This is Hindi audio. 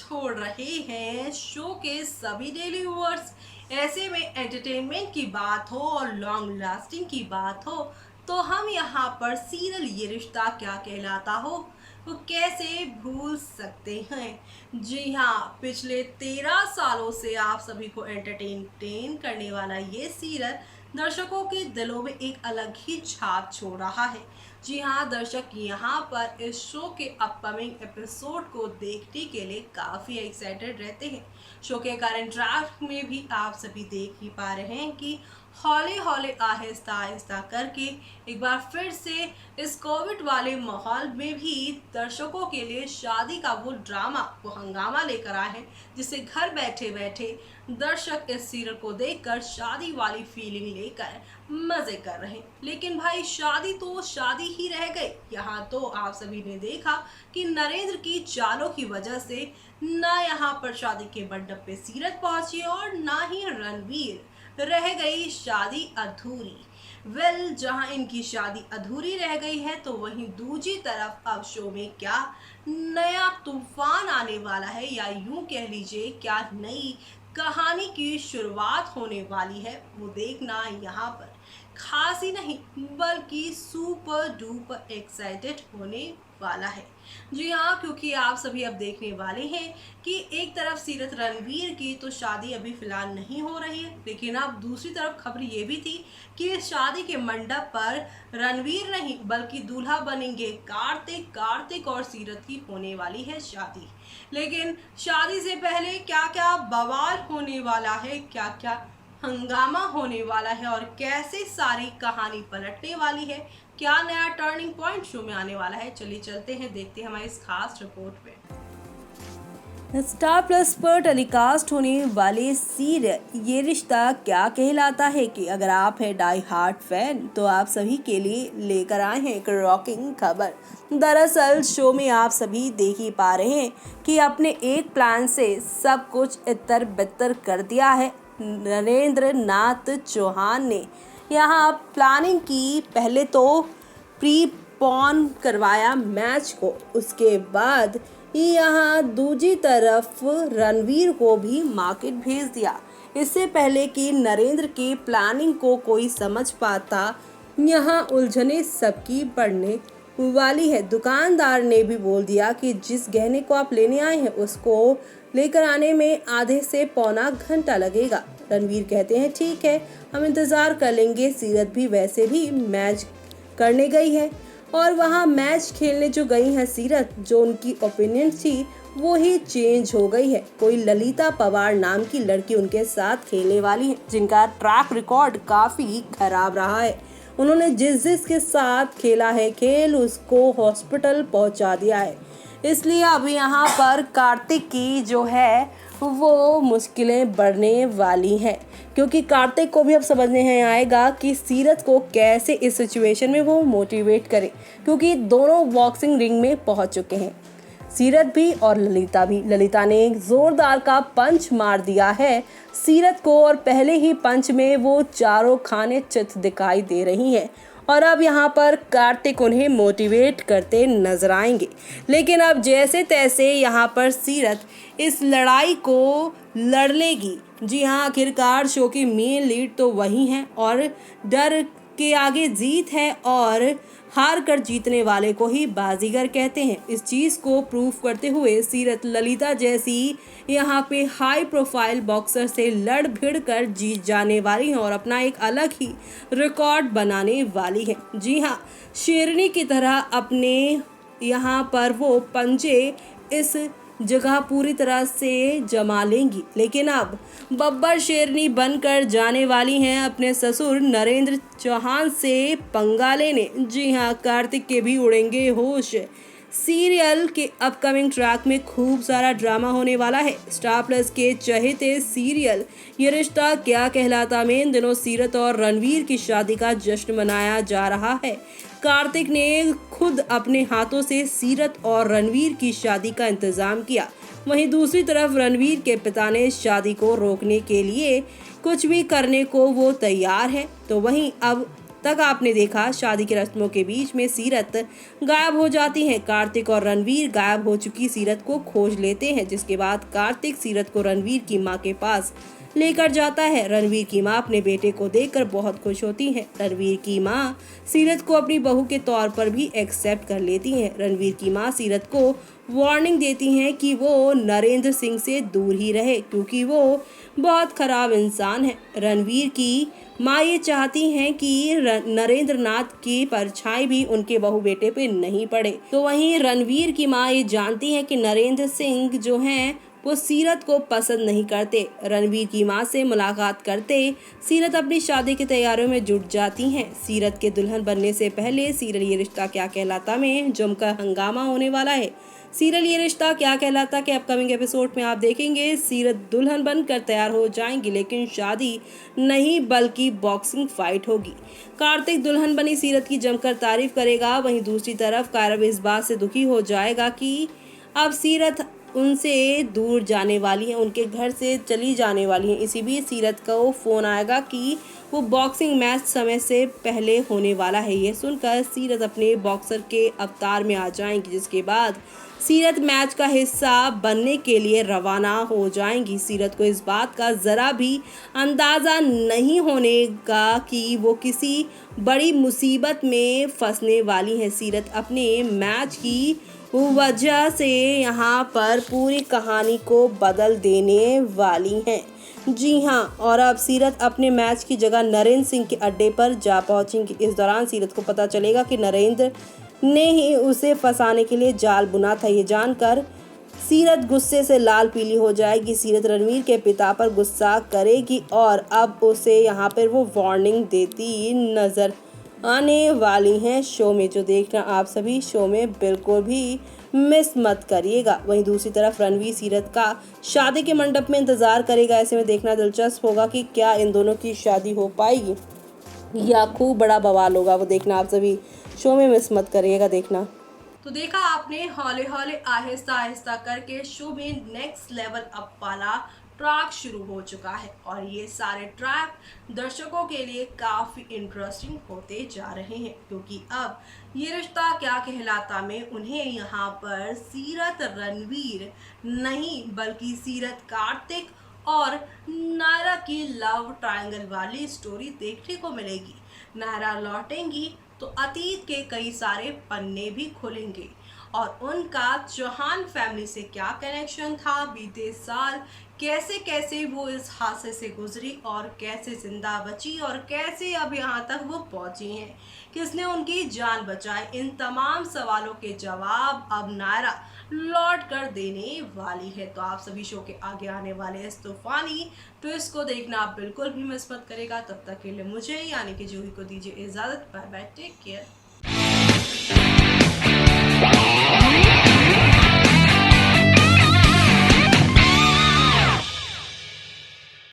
छोड़ रहे हैं शो के सभी डेली व्यूअर्स। ऐसे में एंटरटेनमेंट की बात हो और लॉन्ग लास्टिंग की बात हो तो हम यहाँ पर सीरियल ये रिश्ता क्या कहलाता हो वो कैसे भूल सकते हैं। जी हाँ, पिछले 13 सालों से आप सभी को एंटरटेन करने वाला ये सीरियल दर्शकों के दिलों में एक अलग ही छाप छोड़ रहा है। जी हाँ, दर्शक यहाँ पर इस शो के अपकमिंग एपिसोड को देखने के लिए काफ़ी एक्साइटेड रहते हैं। शो के करंट ड्राफ्ट में भी आप सभी देख ही पा रहे हैं कि हौले हौले आहिस्ता आहिस्ता करके एक बार फिर से इस कोविड वाले माहौल में भी दर्शकों के लिए शादी का वो ड्रामा वो हंगामा लेकर आए हैं, जिससे घर बैठे बैठे दर्शक इस सीरियल को देखकर शादी वाली फीलिंग लेकर मजे कर रहे हैं। लेकिन भाई, शादी तो शादी ही रह गई। यहाँ तो आप सभी ने देखा कि नरेंद्र की चालों की वजह से ना यहाँ पर शादी के मंडप पे सीरत पहुंची और ना ही रणवीर, रह गई शादी अधूरी। जहां इनकी शादी अधूरी रह गई है तो वहीं दूसरी तरफ अब शो में क्या नया तूफान आने वाला है, या यूं कह लीजिए क्या नई कहानी की शुरुआत होने वाली है, वो देखना यहाँ पर खास ही नहीं बल्कि सुपर डुपर एक्साइटेड होने वाला है। जी हाँ, क्योंकि आप सभी अब देखने वाले हैं कि एक तरफ सीरत रणवीर की तो शादी अभी फिलहाल नहीं हो रही है, लेकिन अब दूसरी तरफ खबर ये भी थी कि इस शादी के मंडप पर रणवीर नहीं बल्कि दूल्हा बनेंगे कार्तिक। कार्तिक और सीरत की होने वाली है शादी। लेकिन शादी से पहले क्या क्या बवाल होने वाला है, क्या क्या हंगामा होने वाला है और कैसे सारी कहानी पलटने वाली है, क्या नया टर्निंग पॉइंट शो में आने वाला है, चलिए चलते हैं देखते हैं हमारी इस खास रिपोर्ट पे। स्टार प्लस पर टेलीकास्ट होने वाले सीरियल ये रिश्ता क्या कहलाता है कि अगर आप हैं डाई हार्ट फैन तो आप सभी के लिए लेकर आए हैं एक रॉकिंग खबर। दरअसल शो में आप सभी देख ही पा रहे हैं कि अपने एक प्लान से सब कुछ इतर बितर कर दिया है नरेंद्र नाथ चौहान ने। यहाँ प्लानिंग की, पहले तो प्री पॉन करवाया मैच को, उसके बाद यहाँ दूसरी तरफ रणवीर को भी मार्केट भेज दिया। इससे पहले कि नरेंद्र की प्लानिंग को कोई समझ पाता, यहाँ उलझने सबकी बढ़ने वाली है। दुकानदार ने भी बोल दिया कि जिस गहने को आप लेने आए हैं उसको लेकर आने में आधे से पौना घंटा लगेगा। रणवीर कहते हैं ठीक है, हम इंतज़ार कर लेंगे। सीरत भी वैसे भी मैच करने गई है और वहाँ मैच खेलने जो गई है सीरत, जो उनकी ओपिनियन थी वो ही चेंज हो गई है। कोई ललिता पवार नाम की लड़की उनके साथ खेलने वाली है, जिनका ट्रैक रिकॉर्ड काफ़ी खराब रहा है। उन्होंने जिस के साथ खेला है खेल, उसको हॉस्पिटल पहुंचा दिया है। इसलिए अब यहाँ पर कार्तिक की जो है वो मुश्किलें बढ़ने वाली हैं, क्योंकि कार्तिक को भी अब समझने हैं आएगा कि सीरत को कैसे इस सिचुएशन में वो मोटिवेट करे, क्योंकि दोनों बॉक्सिंग रिंग में पहुंच चुके हैं, सीरत भी और ललिता भी। ललिता ने एक जोरदार का पंच मार दिया है सीरत को और पहले ही पंच में वो चारों खाने चित दिखाई दे रही हैं और अब यहाँ पर कार्तिक उन्हें मोटिवेट करते नजर आएंगे। लेकिन अब जैसे तैसे यहाँ पर सीरत इस लड़ाई को लड़ लेगी। जी हाँ, आखिरकार शो की मेन लीड तो वही है और डर के आगे जीत है और हार कर जीतने वाले को ही बाजीगर कहते हैं। इस चीज़ को प्रूव करते हुए सीरत ललिता जैसी यहाँ पे हाई प्रोफाइल बॉक्सर से लड़ भिड़ कर जीत जाने वाली हैं और अपना एक अलग ही रिकॉर्ड बनाने वाली है। जी हाँ, शेरनी की तरह अपने यहाँ पर वो पंजे इस जगह पूरी तरह से जमा लेंगी। लेकिन अब बब्बर शेरनी बनकर जाने वाली हैं अपने ससुर नरेंद्र चौहान से पंगा लेने। जी हाँ, कार्तिक के भी उड़ेंगे होश। सीरियल के अपकमिंग ट्रैक में खूब सारा ड्रामा होने वाला है। स्टार प्लस के चहेते सीरियल ये रिश्ता क्या कहलाता में इन दिनों सीरत और रणवीर की शादी का जश्न मनाया जा रहा है। कार्तिक ने खुद अपने हाथों से सीरत और रणवीर की शादी का इंतजाम किया। वहीं दूसरी तरफ रणवीर के पिता ने शादी को रोकने के लिए कुछ भी करने को वो तैयार है। तो वहीं अब तक आपने देखा शादी की रस्मों के बीच में सीरत गायब हो जाती है। कार्तिक और रणवीर गायब हो चुकी सीरत को खोज लेते हैं, जिसके बाद कार्तिक सीरत को रणवीर की मां के पास लेकर जाता है। रणवीर की मां अपने बेटे को देखकर बहुत खुश होती है। रणवीर की मां सीरत को अपनी बहू के तौर पर भी एक्सेप्ट कर लेती है। रणवीर की मां सीरत को वार्निंग देती हैं कि वो नरेंद्र सिंह से दूर ही रहे, क्योंकि वो बहुत खराब इंसान है। रणवीर की माँ ये चाहती हैं कि नरेंद्र नाथ की परछाई भी उनके बहू बेटे पे नहीं पड़े। तो वहीं रणवीर की माँ ये जानती हैं कि नरेंद्र सिंह जो हैं वो सीरत को पसंद नहीं करते। रणवीर की माँ से मुलाकात करते सीरत अपनी शादी की तैयारियों में जुट जाती हैं। सीरत के दुल्हन बनने से पहले सीरियल ये रिश्ता क्या कहलाता में जमकर हंगामा होने वाला है। सीरियल ये रिश्ता क्या कहलाता के अपकमिंग एपिसोड में आप देखेंगे सीरत दुल्हन बनकर तैयार हो जाएंगी, लेकिन शादी नहीं बल्कि बॉक्सिंग फाइट होगी। कार्तिक दुल्हन बनी सीरत की जमकर तारीफ करेगा, वहीं दूसरी तरफ कायरव इस बात से दुखी हो जाएगा कि अब सीरत उनसे दूर जाने वाली है, उनके घर से चली जाने वाली है। इसी बीच सीरत का वो फोन आएगा कि वो बॉक्सिंग मैच समय से पहले होने वाला है। ये सुनकर सीरत अपने बॉक्सर के अवतार में आ जाएंगी, जिसके बाद सीरत मैच का हिस्सा बनने के लिए रवाना हो जाएंगी। सीरत को इस बात का ज़रा भी अंदाज़ा नहीं होने का कि वो किसी बड़ी मुसीबत में फंसने वाली है। सीरत अपने मैच की वजह से यहाँ पर पूरी कहानी को बदल देने वाली हैं। जी हाँ, और अब सीरत अपने मैच की जगह नरेंद्र सिंह के अड्डे पर जा पहुंचेंगी। इस दौरान सीरत को पता चलेगा कि नरेंद्र ने ही उसे फंसाने के लिए जाल बुना था। ये जानकर सीरत गुस्से से लाल पीली हो जाएगी। सीरत रणवीर के पिता पर गुस्सा करेगी और अब उसे यहाँ पर वो वार्निंग देती नजर आने वाली हैं। शो में जो देखना आप सभी शो में बिल्कुल भी मिस मत करिएगा। वहीं दूसरी तरफ रणवीर सीरत का शादी के मंडप में इंतजार करेगा। ऐसे में देखना दिलचस्प होगा कि क्या इन दोनों की शादी हो पाएगी या खूब बड़ा बवाल होगा। वो देखना आप सभी शो में मिस मत करिएगा देखना। तो देखा आपने हौले हौले आहिस्ता आहिस्ता करके शो में नेक्स्ट लेवल अप वाला ट्रैक शुरू हो चुका है और ये सारे ट्रैक दर्शकों के लिए काफ़ी इंटरेस्टिंग होते जा रहे हैं, क्योंकि अब ये रिश्ता क्या कहलाता में उन्हें यहाँ पर सीरत रणवीर नहीं बल्कि सीरत कार्तिक और नायरा की लव ट्रायंगल वाली स्टोरी देखने को मिलेगी। नायरा लौटेंगी तो अतीत के कई सारे पन्ने भी खुलेंगे और उनका चौहान फैमिली से क्या कनेक्शन था बीते साल, कैसे कैसे वो इस हादसे से गुजरी और कैसे जिंदा बची और कैसे अब यहाँ तक वो पहुंची हैं, किसने उनकी जान बचाई, इन तमाम सवालों के जवाब अब नायरा लौट कर देने वाली है। तो आप सभी शो के आगे आने वाले इस तूफानी ट्विस्ट को देखना आप बिल्कुल भी मिस मत करेगा। तब तक के लिए मुझे यानी कि जूही को दीजिए इजाज़त। Bye bye, take care.